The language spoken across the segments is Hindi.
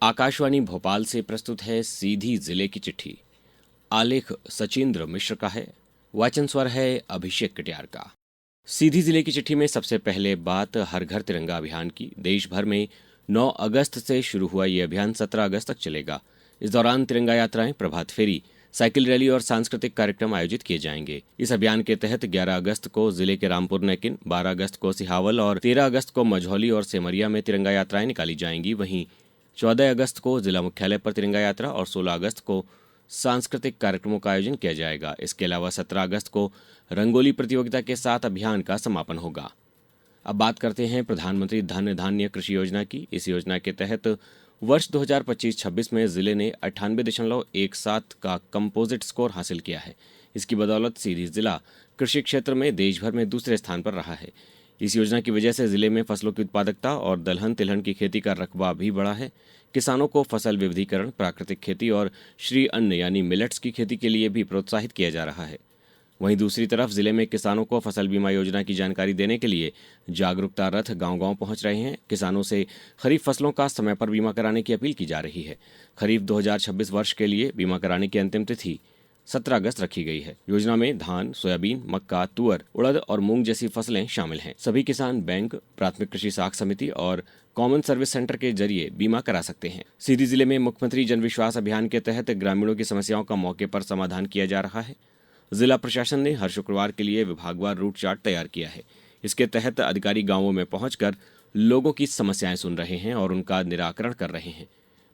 आकाशवाणी भोपाल से प्रस्तुत है सीधी जिले की चिट्ठी। आलेख सचिंद्र मिश्र का है, वाचन स्वर है अभिषेक कटियार का। सीधी जिले की चिट्ठी में सबसे पहले बात हर घर तिरंगा अभियान की। देश भर में 9 अगस्त से शुरू हुआ ये अभियान 17 अगस्त तक चलेगा। इस दौरान तिरंगा यात्राएं, प्रभात फेरी, साइकिल रैली और सांस्कृतिक कार्यक्रम आयोजित किए जाएंगे। इस अभियान के तहत 11 अगस्त को जिले के रामपुर नेकिन, 12 अगस्त को सिहावल और 13 अगस्त को मझौली और सेमरिया में तिरंगा यात्राएं निकाली जाएंगी। वहीं 14 अगस्त को जिला मुख्यालय पर तिरंगा यात्रा और 16 अगस्त को सांस्कृतिक कार्यक्रमों का आयोजन किया जाएगा। इसके अलावा 17 अगस्त को रंगोली प्रतियोगिता के साथ अभियान का समापन होगा। अब बात करते हैं प्रधानमंत्री धन धान्य कृषि योजना की। इस योजना के तहत वर्ष 2025-26 में जिले ने 98.17 का कंपोजिट स्कोर हासिल किया है। इसकी बदौलत सीधी जिला कृषि क्षेत्र में देश भर में दूसरे स्थान पर रहा है। इस योजना की वजह से जिले में फसलों की उत्पादकता और दलहन तिलहन की खेती का रकबा भी बढ़ा है। किसानों को फसल विविधीकरण, प्राकृतिक खेती और श्री अन्न यानी मिलेट्स की खेती के लिए भी प्रोत्साहित किया जा रहा है। वहीं दूसरी तरफ जिले में किसानों को फसल बीमा योजना की जानकारी देने के लिए जागरूकता रथ गांव-गांव पहुंच रहे हैं। किसानों से खरीफ फसलों का समय पर बीमा कराने की अपील की जा रही है। खरीफ 2026 वर्ष के लिए बीमा कराने की अंतिम तिथि 17 अगस्त रखी गई है। योजना में धान, सोयाबीन, मक्का, तुअर, उड़द और मूंग जैसी फसलें शामिल हैं। सभी किसान बैंक, प्राथमिक कृषि साख समिति और कॉमन सर्विस सेंटर के जरिए बीमा करा सकते हैं। सीधी जिले में मुख्यमंत्री जन विश्वास अभियान के तहत ग्रामीणों की समस्याओं का मौके पर समाधान किया जा रहा है। जिला प्रशासन ने हर शुक्रवार के लिए विभागवार रूट चार्ट तैयार किया है। इसके तहत अधिकारी गांवों में पहुंचकर लोगों की समस्याएं सुन रहे हैं और उनका निराकरण कर रहे हैं।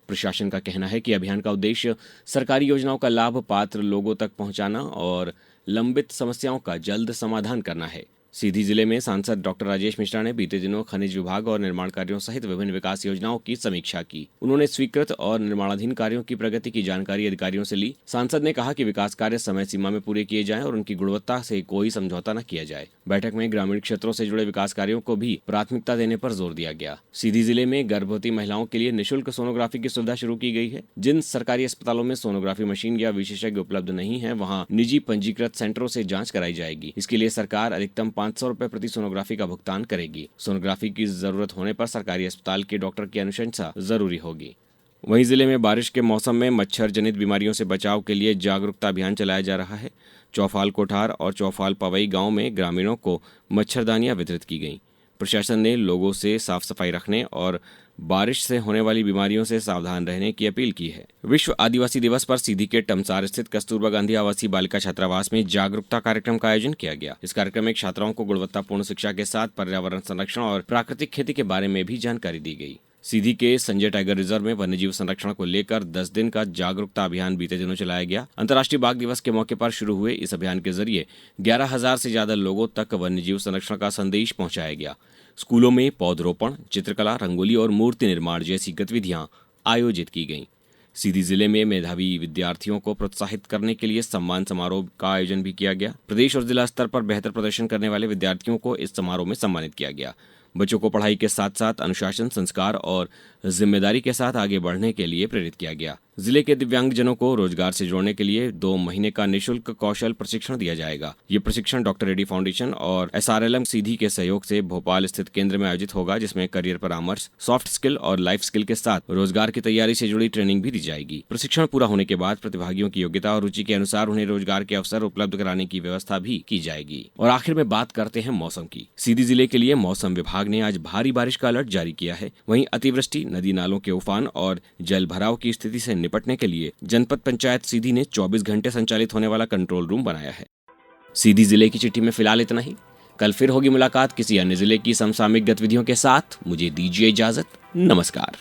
प्रशासन का कहना है कि अभियान का उद्देश्य सरकारी योजनाओं का लाभ पात्र लोगों तक पहुंचाना और लंबित समस्याओं का जल्द समाधान करना है। सीधी जिले में सांसद डॉक्टर राजेश मिश्रा ने बीते दिनों खनिज विभाग और निर्माण कार्यों सहित विभिन्न विकास योजनाओं की समीक्षा की। उन्होंने स्वीकृत और निर्माणाधीन कार्यों की प्रगति की जानकारी अधिकारियों से ली। सांसद ने कहा कि विकास कार्य समय सीमा में पूरे किए जाएं और उनकी गुणवत्ता से कोई समझौता न किया जाए। बैठक में ग्रामीण क्षेत्रों से जुड़े विकास कार्यों को भी प्राथमिकता देने पर जोर दिया गया। सीधी जिले में गर्भवती महिलाओं के लिए निःशुल्क सोनोग्राफी की सुविधा शुरू की गई है। जिन सरकारी अस्पतालों में सोनोग्राफी मशीन या विशेषज्ञ उपलब्ध नहीं है, वहाँ निजी पंजीकृत सेंटरों से जाँच कराई जाएगी। इसके लिए सरकार अधिकतम 500 रुपए प्रति सोनोग्राफी का भुगतान करेगी। सोनोग्राफी की जरूरत होने पर सरकारी अस्पताल के डॉक्टर की अनुशंसा जरूरी होगी। वहीं जिले में बारिश के मौसम में मच्छर जनित बीमारियों से बचाव के लिए जागरूकता अभियान चलाया जा रहा है। चौफाल कोठार और चौफाल पवई गांव में ग्रामीणों को मच्छरदानियां वितरित की गईं। प्रशासन ने लोगों से साफ सफाई रखने और बारिश से होने वाली बीमारियों से सावधान रहने की अपील की है। विश्व आदिवासी दिवस पर सीधी के टमसार स्थित कस्तूरबा गांधी आवासीय बालिका छात्रावास में जागरूकता कार्यक्रम का आयोजन किया गया। इस कार्यक्रम में छात्राओं को गुणवत्तापूर्ण शिक्षा के साथ पर्यावरण संरक्षण और प्राकृतिक खेती के बारे में भी जानकारी दी गई। सीधी के संजय टाइगर रिजर्व में वन्यजीव संरक्षण को लेकर 10 दिन का जागरूकता अभियान बीते दिनों चलाया गया। अंतर्राष्ट्रीय बाघ दिवस के मौके पर शुरू हुए इस अभियान के जरिए 11,000 से ज्यादा लोगों तक वन्यजीव संरक्षण का संदेश पहुंचाया गया। स्कूलों में पौधरोपण, चित्रकला, रंगोली और मूर्ति निर्माण जैसी गतिविधियां आयोजित की गईं। सीधी जिले में मेधावी विद्यार्थियों को प्रोत्साहित करने के लिए सम्मान समारोह का आयोजन भी किया गया। प्रदेश और जिला स्तर पर बेहतर प्रदर्शन करने वाले विद्यार्थियों को इस समारोह में सम्मानित किया गया। बच्चों को पढ़ाई के साथ साथ अनुशासन, संस्कार और जिम्मेदारी के साथ आगे बढ़ने के लिए प्रेरित किया गया। जिले के दिव्यांगजनों को रोजगार से जोड़ने के लिए 2 महीने का निःशुल्क कौशल प्रशिक्षण दिया जाएगा। ये प्रशिक्षण डॉक्टर रेड्डी फाउंडेशन और SRLM सीधी के सहयोग से भोपाल स्थित केंद्र में आयोजित होगा, जिसमें करियर परामर्श, सॉफ्ट स्किल और लाइफ स्किल के साथ रोजगार की तैयारी से जुड़ी ट्रेनिंग भी दी जाएगी। प्रशिक्षण पूरा होने के बाद प्रतिभागियों की योग्यता और रुचि के अनुसार उन्हें रोजगार के अवसर उपलब्ध कराने की व्यवस्था भी की जाएगी। और आखिर में बात करते हैं मौसम की। सीधी जिले के लिए मौसम विभाग ने आज भारी बारिश का अलर्ट जारी किया है। वहीं अतिवृष्टि, नदी नालों के उफान और जल भराव की स्थिति से निपटने के लिए जनपद पंचायत सीधी ने 24 घंटे संचालित होने वाला कंट्रोल रूम बनाया है। सीधी जिले की चिट्ठी में फिलहाल इतना ही। कल फिर होगी मुलाकात किसी अन्य जिले की समसामयिक गतिविधियों के साथ। मुझे दीजिए इजाजत। नमस्कार।